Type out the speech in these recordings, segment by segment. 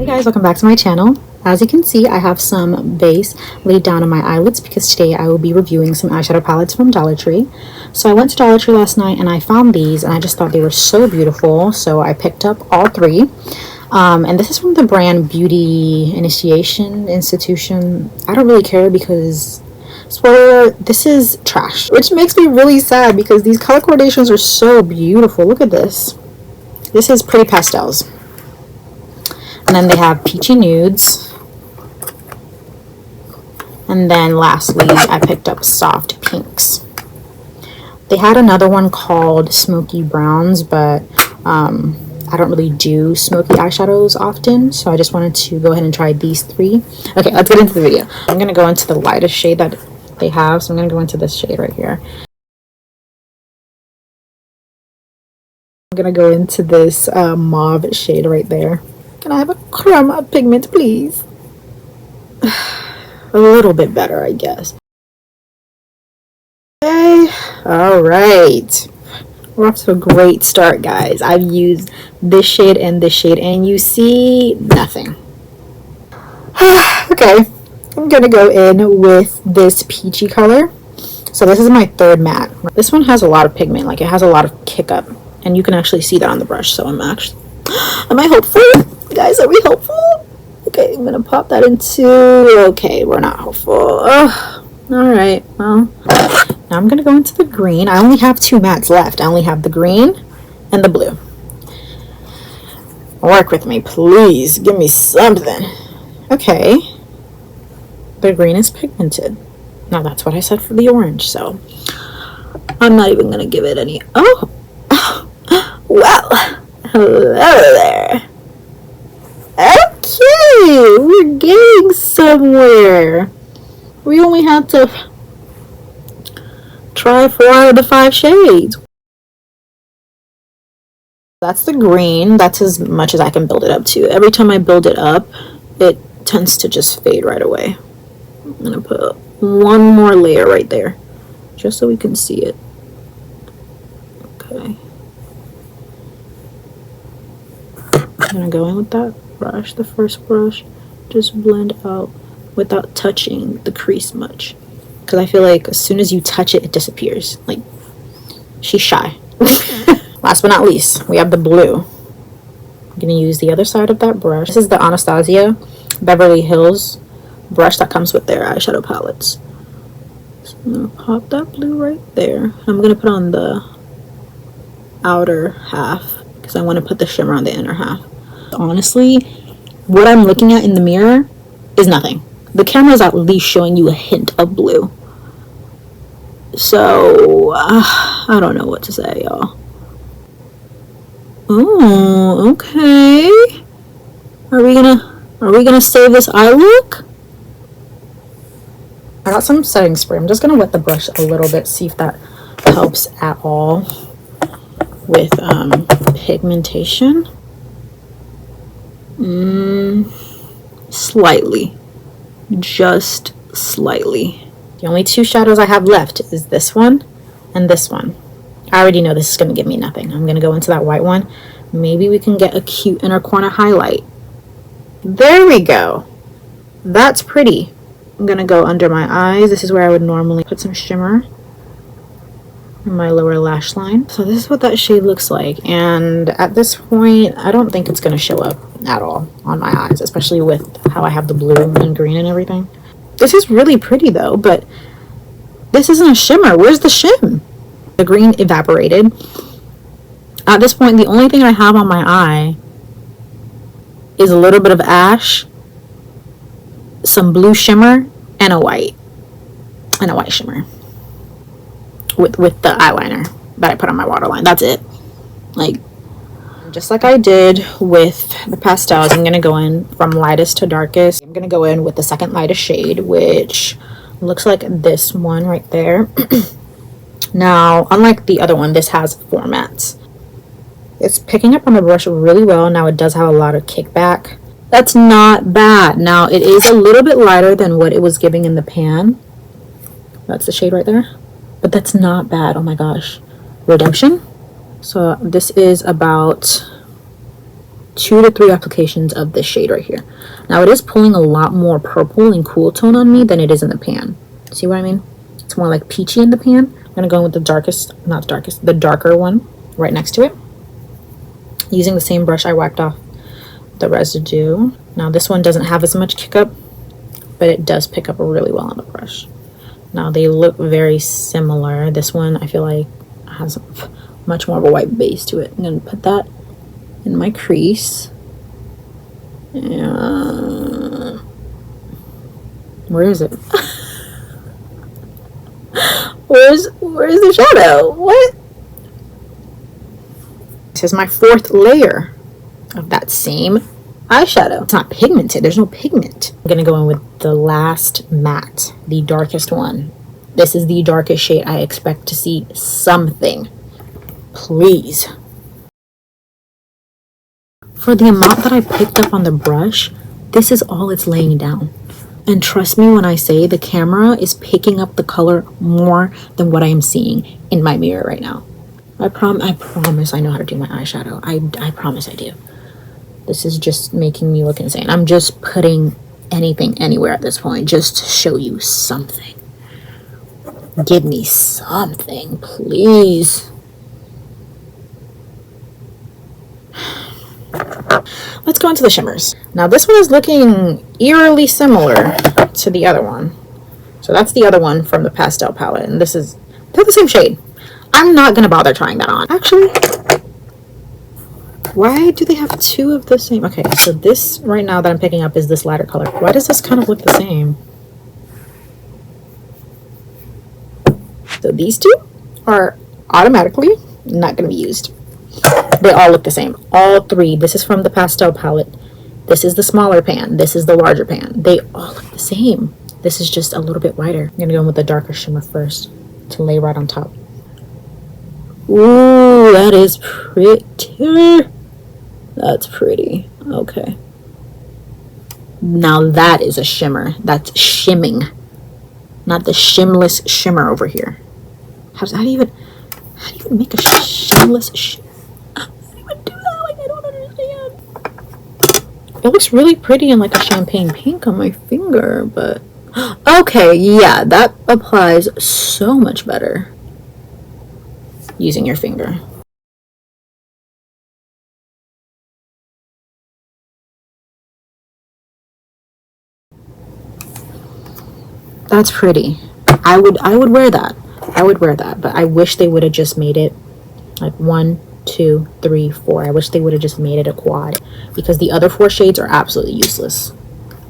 Hey guys, welcome back to my channel. As you can see, I have some base laid down on my eyelids because today I will be reviewing some eyeshadow palettes from Dollar Tree. So I went to Dollar Tree last night and I found these and I just thought they were so beautiful, so I picked up all three. And this is from the brand Beauty Institution. I don't really care because, spoiler, this is trash, which makes me really sad because these color coordinations are so beautiful. Look at this. This is Pretty Pastels. And then they have Peachy Nudes. And then lastly, I picked up Soft Pinks. They had another one called Smoky Browns, but I don't really do smoky eyeshadows often, so I just wanted to go ahead and try these three. Okay, let's get into the video. I'm going to go into the lightest shade that they have, so I'm going to go into this shade right here. I'm going to go into this mauve shade right there. Can I have a crumb of pigment, please? A little bit better, I guess. Okay, all right. We're off to a great start, guys. I've used this shade, and you see nothing. Okay, I'm gonna go in with this peachy color. So this is my third matte. This one has a lot of pigment, like it has a lot of kick up, and you can actually see that on the brush. So am I hopeful? Guys, are we hopeful? Okay, I'm gonna pop that into, okay, we're not hopeful. Oh, all right, well, now I'm gonna go into the green. I only have two mattes left. I only have the green and the blue. Work with me, please. Give me something. Okay, the green is pigmented. Now that's what I said for the orange, so I'm not even gonna give it any. Oh, well, hello there. Okay, we're getting somewhere. We only had to try 4 out of the 5 shades. That's the green. That's as much as I can build it up to. Every time I build it up, it tends to just fade right away. I'm gonna put one more layer right there, just so we can see it. Okay. I'm gonna go in with that brush, the first brush, just blend out without touching the crease much, because I feel like as soon as you touch it, it disappears. Like, she's shy. Last but not least, we have the blue. I'm gonna use the other side of that brush. This is the Anastasia Beverly Hills brush that comes with their eyeshadow palettes. So I'm gonna pop that blue right there. I'm gonna put on the outer half because I want to put the shimmer on the inner half. Honestly, what I'm looking at in the mirror is nothing. The camera is at least showing you a hint of blue. So I don't know what to say, y'all. Oh, okay. Are we gonna save this eye look? I got some setting spray. I'm just gonna wet the brush a little bit, see if that helps at all with pigmentation. Slightly, just slightly. The only two shadows I have left is this one and this one. I already know this is going to give me nothing. I'm going to go into that white one. Maybe we can get a cute inner corner highlight. There we go. That's pretty. I'm going to go under my eyes. This is where I would normally put some shimmer in my lower lash line. So this is what that shade looks like, and at this point I don't think it's going to show up at all on my eyes, especially with how I have the blue and green and everything. This is really pretty though, but this isn't a shimmer. Where's the shim? The green evaporated. At this point, the only thing I have on my eye is a little bit of ash, some blue shimmer, and a white shimmer with the eyeliner that I put on my waterline. That's it. Like, just like I did with the pastels, I'm gonna go in from lightest to darkest. I'm gonna go in with the second lightest shade, which looks like this one right there. Now, unlike the other one, this has 4 mattes. It's picking up on the brush really well. Now it does have a lot of kickback. That's not bad. Now it is a little bit lighter than what it was giving in the pan. That's the shade right there. But that's not bad. Oh my gosh. Redemption. So this is about 2 to 3 applications of this shade right here. Now it is pulling a lot more purple and cool tone on me than it is in the pan. See what I mean? It's more like peachy in the pan. I'm gonna go in with the darkest, not the darkest, the darker one right next to it. Using the same brush I whacked off the residue. Now this one doesn't have as much kick up, but it does pick up really well on the brush. Now they look very similar. This one I feel like has much more of a white base to it. I'm gonna put that in my crease. And where is it? Where's the shadow? What? This is my 4th layer of that same eyeshadow. It's not pigmented. There's no pigment. I'm gonna go in with the last matte, the darkest one. This is the darkest shade. I expect to see something. Please. For the amount that I picked up on the brush, this is all it's laying down. And trust me when I say the camera is picking up the color more than what I am seeing in my mirror right now. I promise I know how to do my eyeshadow. I promise I do. This is just making me look insane. I'm just putting anything anywhere at this point just to show you something. Give me something, please. Let's go into the shimmers. Now this one is looking eerily similar to the other one. So that's the other one from the pastel palette, and they're the same shade. I'm not gonna bother trying that on. Actually, why do they have 2 of the same? Okay, so this right now that I'm picking up is this lighter color. Why does this kind of look the same? So these 2 are automatically not gonna be used. They all look the same. All 3. This is from the pastel palette. This is the smaller pan. This is the larger pan. They all look the same. This is just a little bit whiter. I'm gonna go in with the darker shimmer first to lay right on top. Ooh, that is pretty. That's pretty. Okay. Now that is a shimmer. That's shimming. Not the shimless shimmer over here. How do you even make a shimless shimmer? It looks really pretty in like a champagne pink on my finger, but okay, yeah, that applies so much better using your finger. That's pretty. I would wear that. I would wear that, but I wish they would have just made it like 1, 2, 3, 4. I wish they would have just made it a quad, because the other 4 shades are absolutely useless.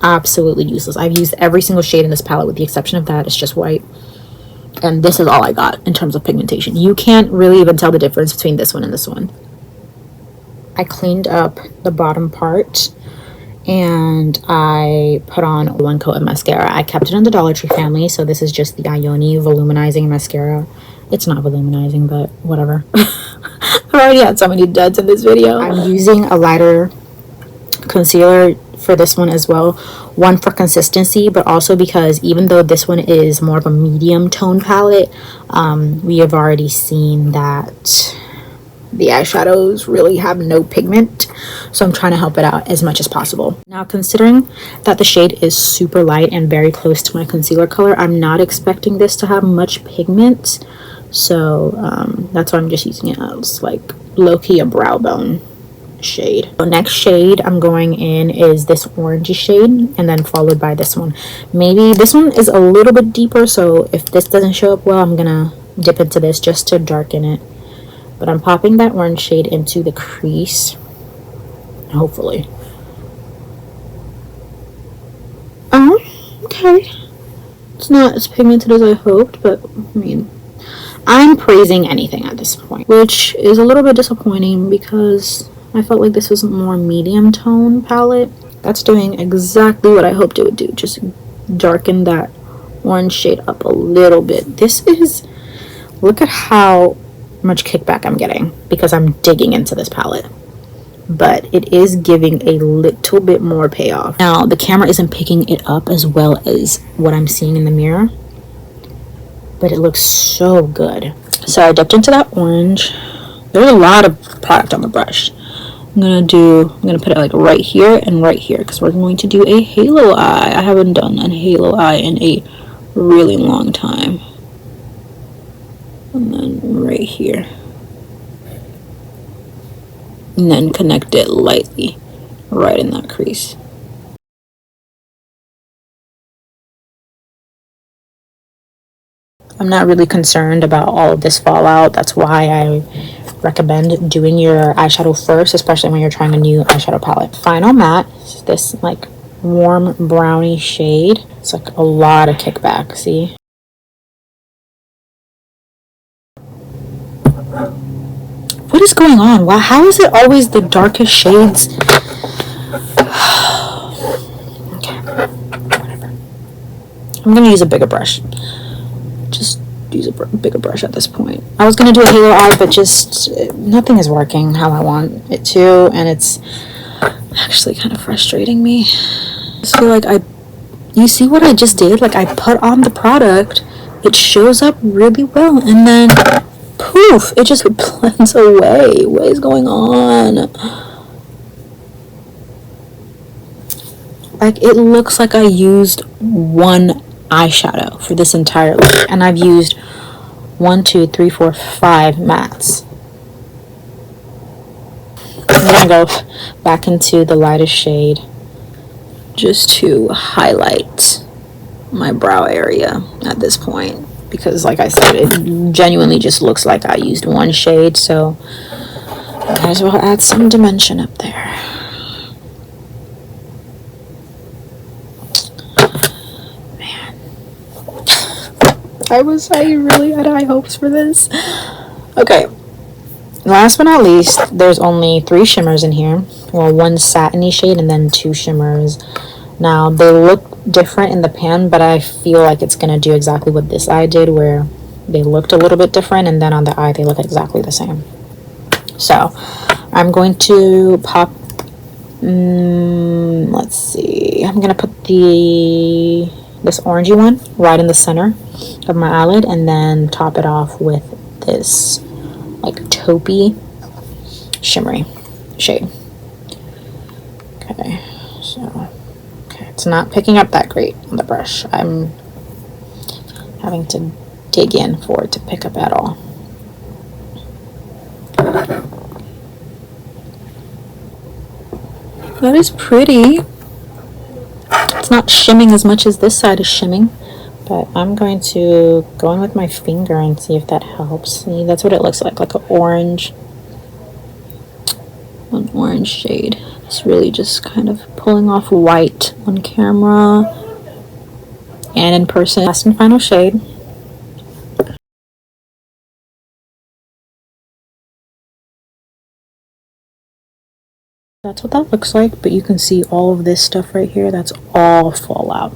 Absolutely useless. I've used every single shade in this palette with the exception of that. It's just white, and this is all I got in terms of pigmentation. You can't really even tell the difference between this one and this one. I cleaned up the bottom part and I put on 1 coat of mascara. I kept it in the Dollar Tree family, so this is just the Ioni Voluminizing Mascara. It's not voluminizing, but whatever. I've already had so many duds in this video. I'm using a lighter concealer for this one as well. One for consistency, but also because even though this one is more of a medium tone palette, we have already seen that the eyeshadows really have no pigment, so I'm trying to help it out as much as possible. Now, considering that the shade is super light and very close to my concealer color, I'm not expecting this to have much pigment, so that's why I'm just using it as like low-key a brow bone shade. The next shade I'm going in is this orangey shade, and then followed by this one. Maybe this one is a little bit deeper, so if this doesn't show up well, I'm gonna dip into this just to darken it. But I'm popping that orange shade into the crease, hopefully. Okay. It's not as pigmented as I hoped, but I mean, I'm praising anything at this point, which is a little bit disappointing because I felt like this was a more medium tone palette. That's doing exactly what I hoped it would do, just darken that orange shade up a little bit. Look at how much kickback I'm getting because I'm digging into this palette, but it is giving a little bit more payoff. Now the camera isn't picking it up as well as what I'm seeing in the mirror, but it looks so good. So I dipped into that orange. There's a lot of product on the brush, I'm gonna put it like right here and right here because we're going to do a halo eye. I haven't done a halo eye in a really long time. And then right here. And then connect it lightly right in that crease. I'm not really concerned about all of this fallout. That's why I recommend doing your eyeshadow first, especially when you're trying a new eyeshadow palette. Final matte is this like warm brownie shade. It's like a lot of kickback, see? What is going on? Wow, how is it always the darkest shades? Okay, whatever. I'm gonna use a bigger brush. Just use a bigger brush at this point. I was gonna do a halo eye, but just nothing is working how I want it to, and it's actually kind of frustrating me. I just feel like you see what I just did? Like I put on the product, it shows up really well, and then poof, it just blends away. What is going on? Like it looks like I used one eyeshadow for this entire look, and I've used 1, 2, 3, 4, 5 mattes. I'm gonna go back into the lightest shade just to highlight my brow area at this point, because like I said, it genuinely just looks like I used one shade, so I might as well add some dimension up there. Man, I really had high hopes for this. Okay, last but not least, there's only 3 shimmers in here. Well, 1 satiny shade and then 2 shimmers. Now, they look different in the pan, but I feel like it's going to do exactly what this eye did, where they looked a little bit different, and then on the eye, they look exactly the same. So, I'm going to pop, let's see, I'm going to put this orangey one right in the center of my eyelid, and then top it off with this like taupey shimmery shade. Okay, so it's not picking up that great on the brush. I'm having to dig in for it to pick up at all. That is pretty. It's not shimming as much as this side is shimming, but I'm going to go in with my finger and see if that helps. See, that's what it looks like an orange shade. It's really just kind of pulling off white on camera and in person. Last and final shade. That's what that looks like, but you can see all of this stuff right here. That's all fallout.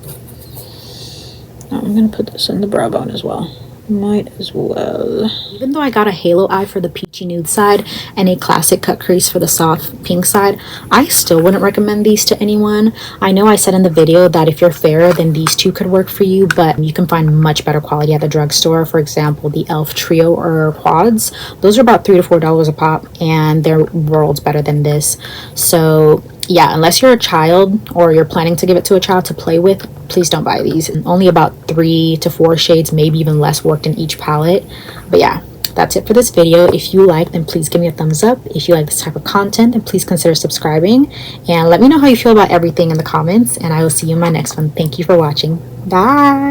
Now I'm gonna put this in the brow bone as well. Might as well. Even though I got a halo eye for the peachy nude side and a classic cut crease for the soft pink side, I still wouldn't recommend these to anyone. I know I said in the video that if you're fairer, then these 2 could work for you, but you can find much better quality at the drugstore. For example, the e.l.f. trio or quads, those are about $3 to $4 a pop, and they're worlds better than this. So yeah, unless you're a child or you're planning to give it to a child to play with, please don't buy these. And only about 3 to 4 shades, maybe even less, worked in each palette. But yeah, that's it for this video. If you like, then please give me a thumbs up. If you like this type of content, then please consider subscribing. And let me know how you feel about everything in the comments. And I will see you in my next one. Thank you for watching. Bye!